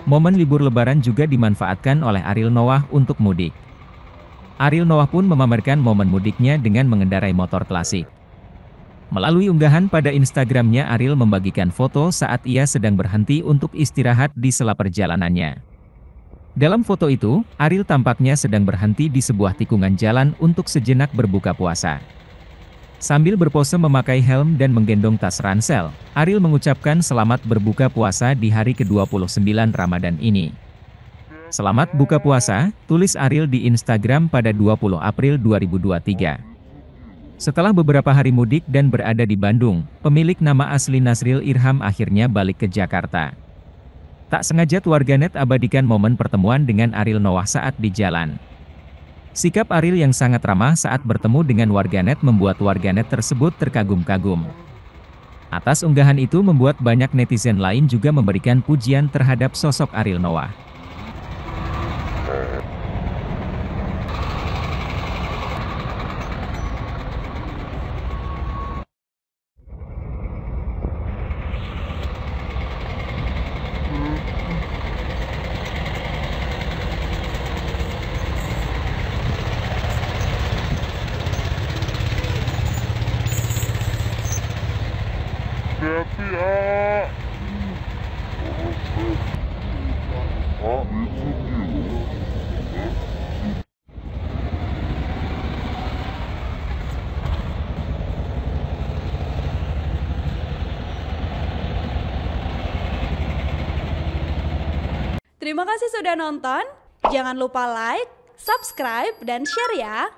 Momen libur Lebaran juga dimanfaatkan oleh Ariel Noah untuk mudik. Ariel Noah pun memamerkan momen mudiknya dengan mengendarai motor klasik. Melalui unggahan pada Instagramnya, Ariel membagikan foto saat ia sedang berhenti untuk istirahat di sela perjalanannya. Dalam foto itu, Ariel tampaknya sedang berhenti di sebuah tikungan jalan untuk sejenak berbuka puasa. Sambil berpose memakai helm dan menggendong tas ransel, Ariel mengucapkan selamat berbuka puasa di hari ke-29 Ramadan ini. Selamat buka puasa, tulis Ariel di Instagram pada 20 April 2023. Setelah beberapa hari mudik dan berada di Bandung, pemilik nama asli Nasril Irham akhirnya balik ke Jakarta. Tak sengaja warganet abadikan momen pertemuan dengan Ariel Noah saat di jalan. Sikap Ariel yang sangat ramah saat bertemu dengan warganet membuat warganet tersebut terkagum-kagum. Atas unggahan itu membuat banyak netizen lain juga memberikan pujian terhadap sosok Ariel Noah. Terima kasih sudah nonton. Jangan lupa like, subscribe, dan share ya.